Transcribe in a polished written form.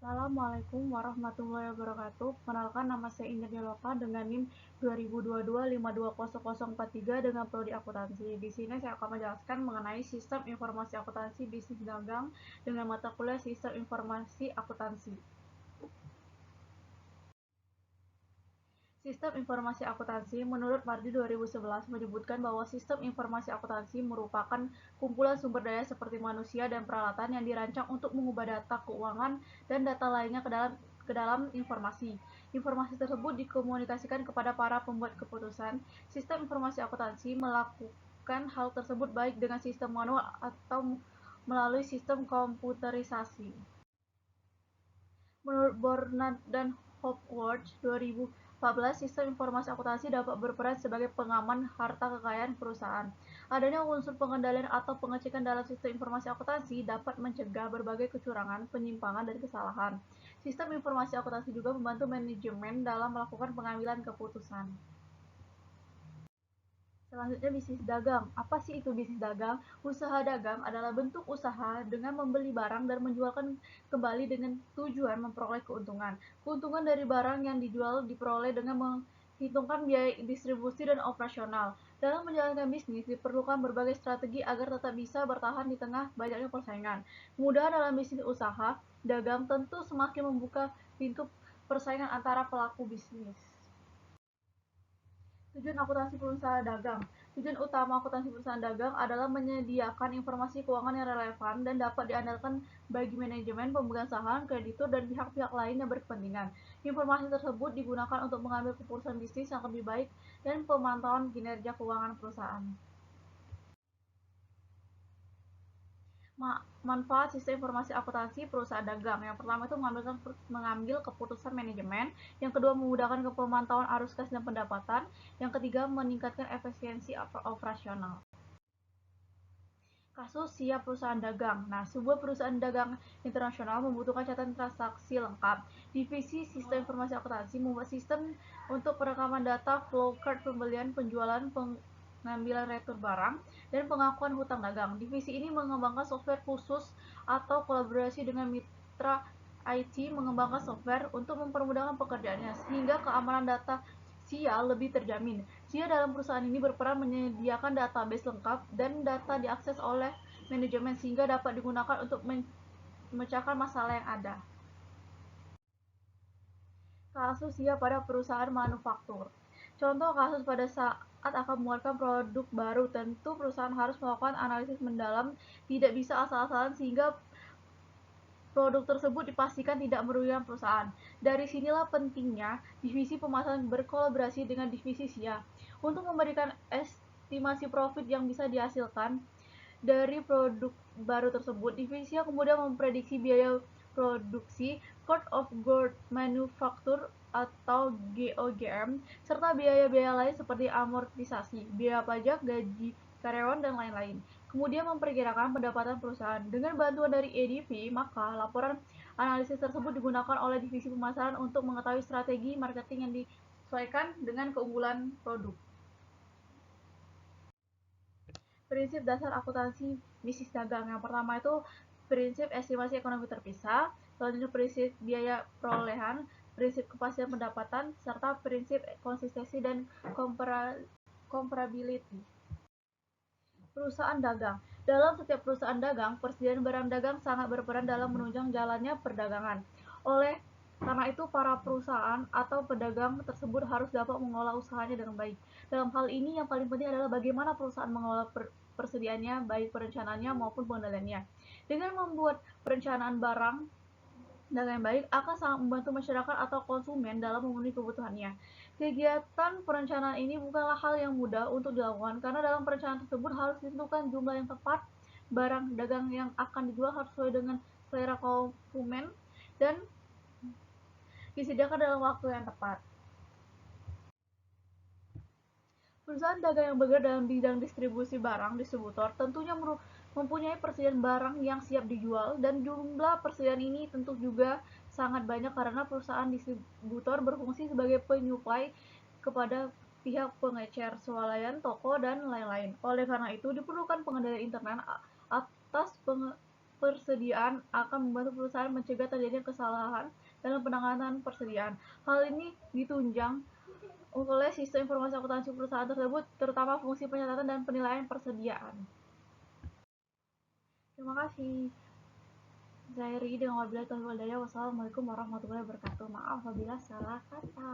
Assalamualaikum warahmatullahi wabarakatuh. Perkenalkan, nama saya Indah Deloka dengan NIM 2022520043 dengan prodi akuntansi. Di sini saya akan menjelaskan mengenai sistem informasi akuntansi bisnis dagang dengan mata kuliah sistem informasi akuntansi. Sistem informasi akuntansi menurut Mardi 2011 menyebutkan bahwa sistem informasi akuntansi merupakan kumpulan sumber daya seperti manusia dan peralatan yang dirancang untuk mengubah data keuangan dan data lainnya ke dalam informasi. Informasi tersebut dikomunikasikan kepada para pembuat keputusan. Sistem informasi akuntansi melakukan hal tersebut baik dengan sistem manual atau melalui sistem komputerisasi. Menurut Bornand dan Hopwood 2014, sistem informasi akuntansi dapat berperan sebagai pengaman harta kekayaan perusahaan. Adanya unsur pengendalian atau pengecekan dalam sistem informasi akuntansi dapat mencegah berbagai kecurangan, penyimpangan, dan kesalahan. Sistem informasi akuntansi juga membantu manajemen dalam melakukan pengambilan keputusan. Selanjutnya, bisnis dagang. Apa sih itu bisnis dagang? Usaha dagang adalah bentuk usaha dengan membeli barang dan menjualkan kembali dengan tujuan memperoleh keuntungan. Keuntungan dari barang yang dijual diperoleh dengan menghitungkan biaya distribusi dan operasional. Dalam menjalankan bisnis, diperlukan berbagai strategi agar tetap bisa bertahan di tengah banyaknya persaingan. Kemudahan dalam bisnis usaha dagang tentu semakin membuka pintu persaingan antara pelaku bisnis. Tujuan akuntansi perusahaan dagang. Tujuan utama akuntansi perusahaan dagang adalah menyediakan informasi keuangan yang relevan dan dapat diandalkan bagi manajemen, pemegang saham, kreditur, dan pihak-pihak lain yang berkepentingan. Informasi tersebut digunakan untuk mengambil keputusan bisnis yang lebih baik dan pemantauan kinerja keuangan perusahaan. Manfaat sistem informasi akuntansi perusahaan dagang. Yang pertama itu mengambil keputusan manajemen. Yang kedua, memudahkan pemantauan arus kas dan pendapatan. Yang ketiga, meningkatkan efisiensi operasional. Kasus siap perusahaan dagang. Nah, sebuah perusahaan dagang internasional membutuhkan catatan transaksi lengkap. Divisi sistem informasi akuntansi membuat sistem untuk perekaman data, flow chart pembelian, penjualan, pengambilan retur barang, dan pengakuan hutang dagang. Divisi ini mengembangkan software khusus atau kolaborasi dengan mitra IT mengembangkan software untuk mempermudahkan pekerjaannya sehingga keamanan data SIA lebih terjamin. SIA dalam perusahaan ini berperan menyediakan database lengkap dan data diakses oleh manajemen sehingga dapat digunakan untuk memecahkan masalah yang ada. Kasus SIA pada perusahaan manufaktur. Contoh kasus pada saat akan mengeluarkan produk baru, tentu perusahaan harus melakukan analisis mendalam, tidak bisa asal-asalan sehingga produk tersebut dipastikan tidak merugikan perusahaan. Dari sinilah pentingnya divisi pemasaran berkolaborasi dengan divisi SIA untuk memberikan estimasi profit yang bisa dihasilkan dari produk baru tersebut. Divisi SIA kemudian memprediksi biaya produksi, cost of goods manufacture atau GOGM, serta biaya-biaya lain seperti amortisasi, biaya pajak, gaji karyawan, dan lain-lain. Kemudian memperkirakan pendapatan perusahaan. Dengan bantuan dari EDP, maka laporan analisis tersebut digunakan oleh divisi pemasaran untuk mengetahui strategi marketing yang disesuaikan dengan keunggulan produk. Prinsip dasar akuntansi bisnis dagang. Yang pertama itu prinsip estimasi ekonomi terpisah, selanjutnya prinsip biaya perolehan, prinsip kepastian pendapatan, serta prinsip konsistensi dan comparability. Perusahaan dagang. Dalam setiap perusahaan dagang, persediaan barang dagang sangat berperan dalam menunjang jalannya perdagangan. Oleh karena itu, para perusahaan atau pedagang tersebut harus dapat mengelola usahanya dengan baik. Dalam hal ini, yang paling penting adalah bagaimana perusahaan mengelola persediaannya, baik perencanaannya maupun pengendaliannya. Dengan membuat perencanaan barang dengan baik akan sangat membantu masyarakat atau konsumen dalam memenuhi kebutuhannya. Kegiatan perencanaan ini bukanlah hal yang mudah untuk dilakukan karena dalam perencanaan tersebut harus ditentukan jumlah yang tepat, barang dagang yang akan dijual harus sesuai dengan selera konsumen, dan disediakan dalam waktu yang tepat. Perusahaan dagang yang bergerak dalam bidang distribusi barang, distributor, tentunya mempunyai persediaan barang yang siap dijual, dan jumlah persediaan ini tentu juga sangat banyak karena perusahaan distributor berfungsi sebagai penyuplai kepada pihak pengecer, swalayan, toko, dan lain-lain. Oleh karena itu, diperlukan pengendalian internal atas persediaan akan membantu perusahaan mencegah terjadinya kesalahan dalam penanganan persediaan. Hal ini ditunjang oleh sistem informasi akuntansi perusahaan tersebut, terutama fungsi pencatatan dan penilaian persediaan. Terima kasih. Zairi dengan wabillahi taufiq wal hidayah. Wassalamualaikum warahmatullahi wabarakatuh. Maaf apabila salah kata.